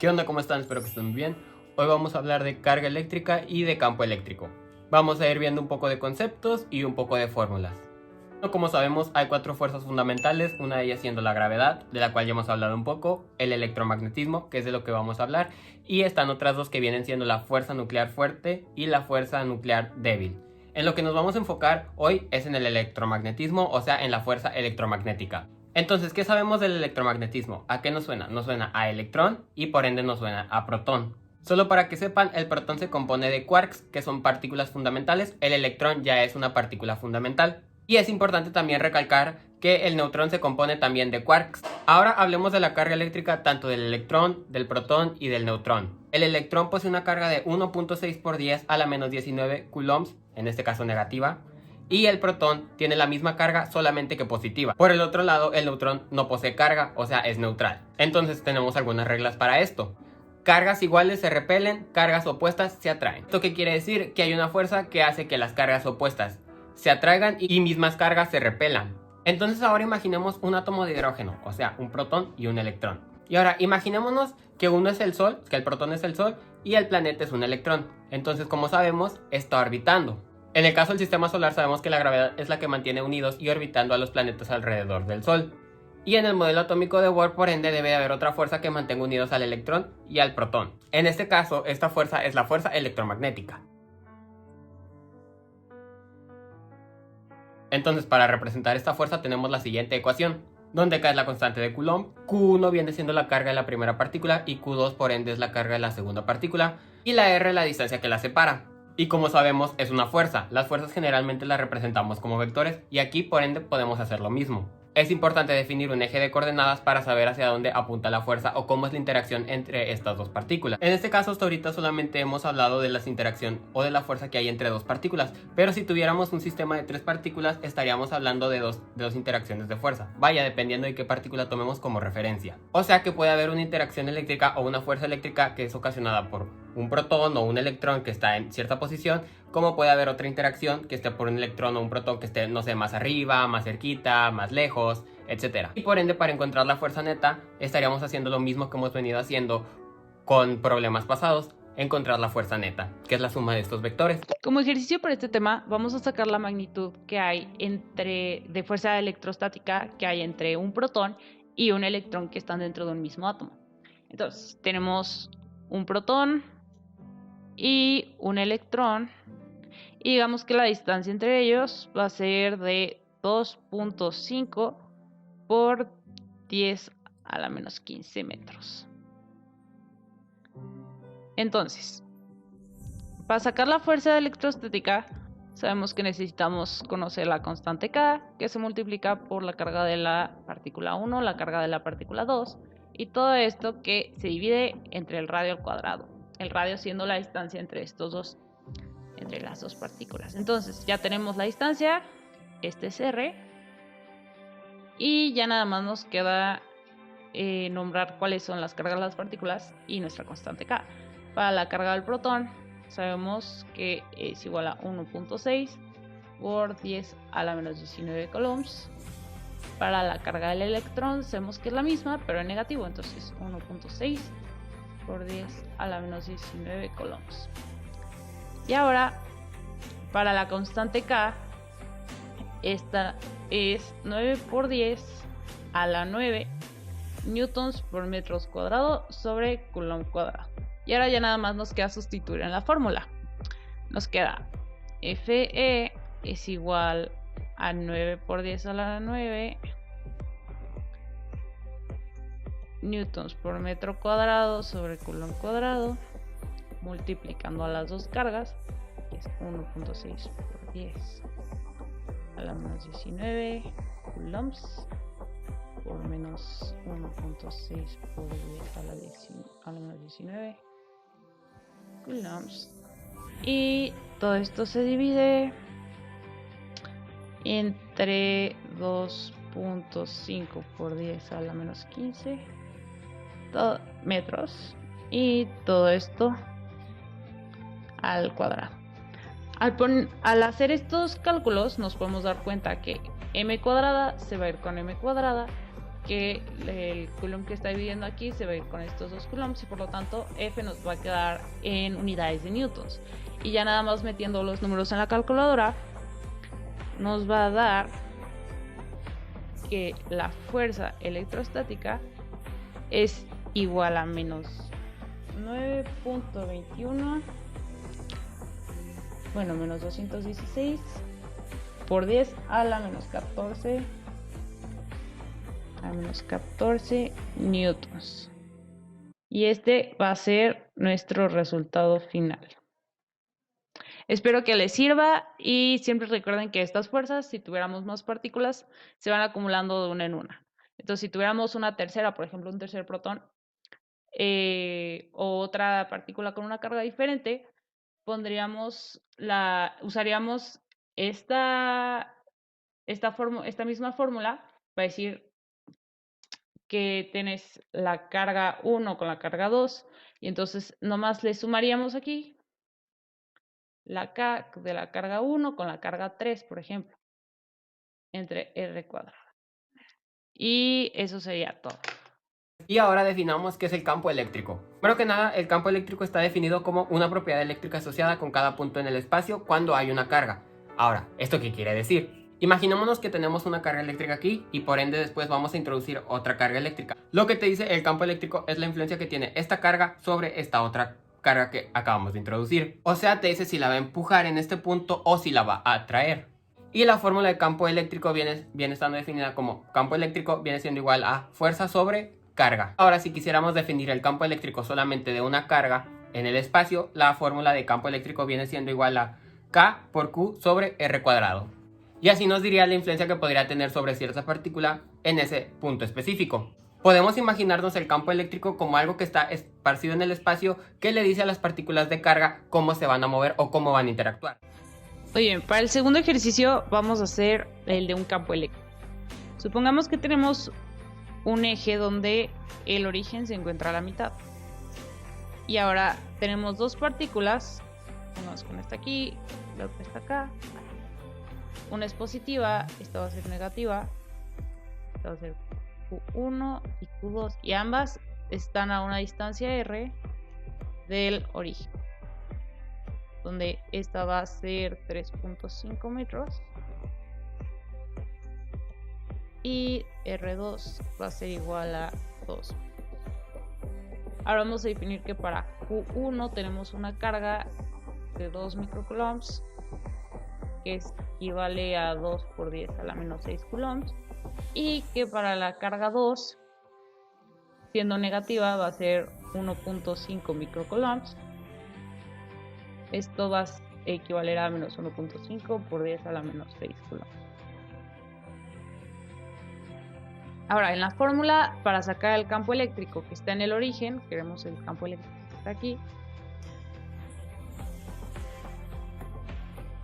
¿Qué onda? ¿Cómo están? Espero que estén muy bien. Hoy vamos a hablar de carga eléctrica y de campo eléctrico. Vamos a ir viendo un poco de conceptos y un poco de fórmulas. Como sabemos, hay 4 fuerzas fundamentales, una de ellas siendo la gravedad, de la cual ya hemos hablado un poco, el electromagnetismo, que es de lo que vamos a hablar, y están otras dos que vienen siendo la fuerza nuclear fuerte y la fuerza nuclear débil. En lo que nos vamos a enfocar hoy es en el electromagnetismo, o sea, en la fuerza electromagnética. Entonces, ¿qué sabemos del electromagnetismo? ¿A qué nos suena? Nos suena a electrón y por ende nos suena a protón. Solo para que sepan, el protón se compone de quarks, que son partículas fundamentales, el electrón ya es una partícula fundamental. Y es importante también recalcar que el neutrón se compone también de quarks. Ahora hablemos de la carga eléctrica tanto del electrón, del protón y del neutrón. El electrón posee una carga de 1.6 por 10 a la menos 19 coulombs, en este caso negativa, y el protón tiene la misma carga solamente que positiva. Por el otro lado, el neutrón no posee carga, o sea, es neutral. Entonces tenemos algunas reglas para esto. Cargas iguales se repelen, cargas opuestas se atraen. ¿Esto qué quiere decir? Que hay una fuerza que hace que las cargas opuestas se atraigan y mismas cargas se repelan. Entonces ahora imaginemos un átomo de hidrógeno, o sea, un protón y un electrón. Y ahora imaginémonos que uno es el Sol, que el protón es el Sol y el planeta es un electrón. Entonces, como sabemos, está orbitando. En el caso del sistema solar sabemos que la gravedad es la que mantiene unidos y orbitando a los planetas alrededor del Sol. Y en el modelo atómico de Bohr, por ende, debe haber otra fuerza que mantenga unidos al electrón y al protón. En este caso, esta fuerza es la fuerza electromagnética. Entonces, para representar esta fuerza tenemos la siguiente ecuación, donde K es la constante de Coulomb, Q1 viene siendo la carga de la primera partícula y Q2 por ende es la carga de la segunda partícula y la R la distancia que la separa. Y como sabemos es una fuerza, las fuerzas generalmente las representamos como vectores y aquí por ende podemos hacer lo mismo. Es importante definir un eje de coordenadas para saber hacia dónde apunta la fuerza o cómo es la interacción entre estas dos partículas. En este caso hasta ahorita solamente hemos hablado de la interacción o de la fuerza que hay entre dos partículas, pero si tuviéramos un sistema de 3 partículas estaríamos hablando de dos interacciones de fuerza. Vaya, dependiendo de qué partícula tomemos como referencia. O sea que puede haber una interacción eléctrica o una fuerza eléctrica que es ocasionada por un protón o un electrón que está en cierta posición, como puede haber otra interacción que esté por un electrón o un protón que esté, no sé, más arriba, más cerquita, más lejos, etc. Y por ende, para encontrar la fuerza neta, estaríamos haciendo lo mismo que hemos venido haciendo con problemas pasados, encontrar la fuerza neta, que es la suma de estos vectores. Como ejercicio para este tema, vamos a sacar la magnitud que hay de fuerza electrostática que hay entre un protón y un electrón que están dentro de un mismo átomo. Entonces, tenemos un protón y un electrón, y digamos que la distancia entre ellos va a ser de 2.5 por 10 a la menos 15 metros. Entonces, para sacar la fuerza electrostática, sabemos que necesitamos conocer la constante K, que se multiplica por la carga de la partícula 1, la carga de la partícula 2, y todo esto que se divide entre el radio al cuadrado. El radio siendo la distancia entre entre las dos partículas. Entonces, ya tenemos la distancia, este es R, y ya nada más nos queda nombrar cuáles son las cargas de las partículas y nuestra constante K. Para la carga del protón, sabemos que es igual a 1.6 por 10 a la menos 19 coulombs. Para la carga del electrón sabemos que es la misma, pero en negativo, entonces 1.6 por 10 a la menos 19 coulombs. Y ahora, para la constante K, esta es 9 por 10 a la 9 newtons por metros cuadrado sobre coulomb cuadrado. Y ahora ya nada más nos queda sustituir en la fórmula. Nos queda Fe es igual a 9 por 10 a la 9 newtons por metro cuadrado sobre coulomb cuadrado, multiplicando a las dos cargas, que es 1.6 por 10 a la menos 19 coulombs por menos 1.6 por 10 a la menos 19 coulombs. Y todo esto se divide entre 2.5 por 10 a la menos 15 metros, y todo esto al cuadrado. Al hacer estos cálculos nos podemos dar cuenta que m cuadrada se va a ir con m cuadrada que el coulomb que está dividiendo aquí se va a ir con estos 2 coulombs y por lo tanto F nos va a quedar en unidades de newtons. Y ya nada más metiendo los números en la calculadora nos va a dar que la fuerza electrostática es igual a menos 9.21, bueno, menos 216 por 10 a la menos 14 newtons. Y este va a ser nuestro resultado final. Espero que les sirva y siempre recuerden que estas fuerzas, si tuviéramos más partículas, se van acumulando de una en una. Entonces, si tuviéramos una tercera, por ejemplo, un tercer protón, o otra partícula con una carga diferente, usaríamos esta misma fórmula para decir que tienes la carga 1 con la carga 2 y entonces nomás le sumaríamos aquí la K de la carga 1 con la carga 3, por ejemplo, entre R cuadrado. Y eso sería todo. Y ahora definamos qué es el campo eléctrico. Primero que nada, el campo eléctrico está definido como una propiedad eléctrica asociada con cada punto en el espacio cuando hay una carga. Ahora, ¿esto qué quiere decir? Imaginémonos que tenemos una carga eléctrica aquí y por ende después vamos a introducir otra carga eléctrica. Lo que te dice el campo eléctrico es la influencia que tiene esta carga sobre esta otra carga que acabamos de introducir. O sea, te dice si la va a empujar en este punto o si la va a atraer. Y la fórmula de campo eléctrico viene estando definida como campo eléctrico viene siendo igual a fuerza sobre carga. Ahora, si quisiéramos definir el campo eléctrico solamente de una carga en el espacio, la fórmula de campo eléctrico viene siendo igual a K por Q sobre R cuadrado. Y así nos diría la influencia que podría tener sobre cierta partícula en ese punto específico. Podemos imaginarnos el campo eléctrico como algo que está esparcido en el espacio que le dice a las partículas de carga cómo se van a mover o cómo van a interactuar. Oye, para el segundo ejercicio vamos a hacer el de un campo eléctrico. Supongamos que tenemos un eje donde el origen se encuentra a la mitad. Y ahora tenemos 2 partículas, una con esta aquí, la otra está acá. Una es positiva, esta va a ser negativa, esta va a ser Q1 y Q2, y ambas están a una distancia R del origen, donde esta va a ser 3.5 metros y R2 va a ser igual a 2. Ahora vamos a definir que para Q1 tenemos una carga de 2 microcoulombs, que equivale a 2 por 10 a la menos 6 coulombs, y que para la carga 2, siendo negativa, va a ser 1.5 microcoulombs. Esto va a equivaler a menos 1.5 por 10 a la menos 6 coulombs. Ahora, en la fórmula, para sacar el campo eléctrico que está en el origen, queremos el campo eléctrico que está aquí,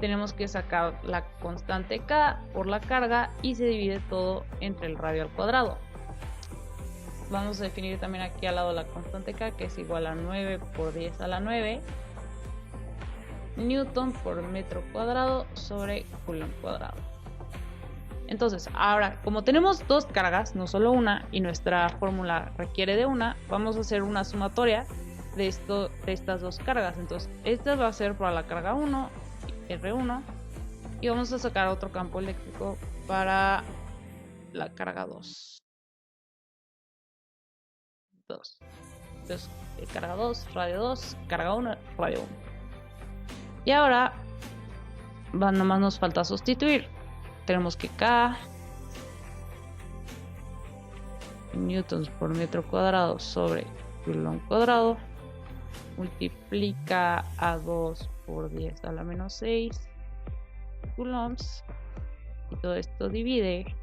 tenemos que sacar la constante K por la carga y se divide todo entre el radio al cuadrado. Vamos a definir también aquí al lado la constante K, que es igual a 9 por 10 a la 9 newton por metro cuadrado sobre coulomb cuadrado. Entonces, ahora, como tenemos 2 cargas, no solo una, y nuestra fórmula requiere de una, vamos a hacer una sumatoria de estas 2 cargas. Entonces, esta va a ser para la carga 1, R1, y vamos a sacar otro campo eléctrico para la carga 2. Entonces, carga 2, radio 2, carga 1, radio 1. Y ahora, nomás nos falta sustituir. Tenemos que K newtons por metro cuadrado sobre coulomb cuadrado multiplica a 2 por 10 a la menos 6 coulombs, y todo esto divide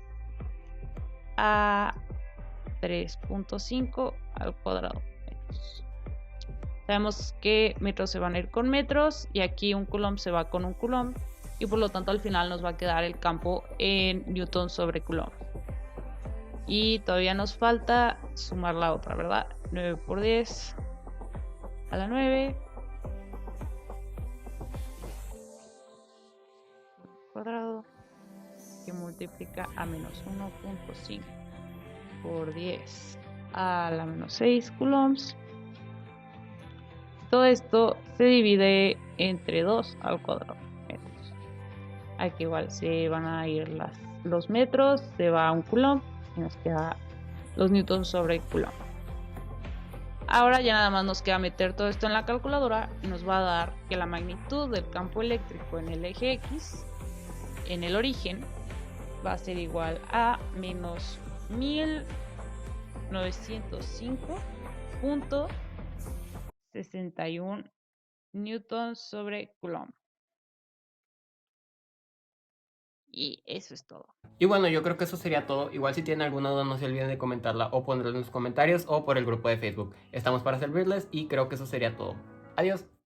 a 3.5 al cuadrado metros. Sabemos que metros se van a ir con metros y aquí un coulomb se va con un coulomb, y por lo tanto al final nos va a quedar el campo en newton sobre coulomb. Y todavía nos falta sumar la otra, ¿verdad? 9 por 10 a la 9 cuadrado, que multiplica a menos 1.5. por 10 a la menos 6 coulombs. Todo esto se divide entre 2 al cuadrado metros. Aquí igual se van a ir los metros, se va a un coulomb y nos queda los newtons sobre coulomb. Ahora ya nada más nos queda meter todo esto en la calculadora y nos va a dar que la magnitud del campo eléctrico en el eje X, en el origen, va a ser igual a menos 1905.61 newtons sobre coulomb. Y eso es todo. Y bueno, yo creo que eso sería todo. Igual si tienen alguna duda no se olviden de comentarla o ponerla en los comentarios o por el grupo de Facebook. Estamos para servirles y creo que eso sería todo. Adiós.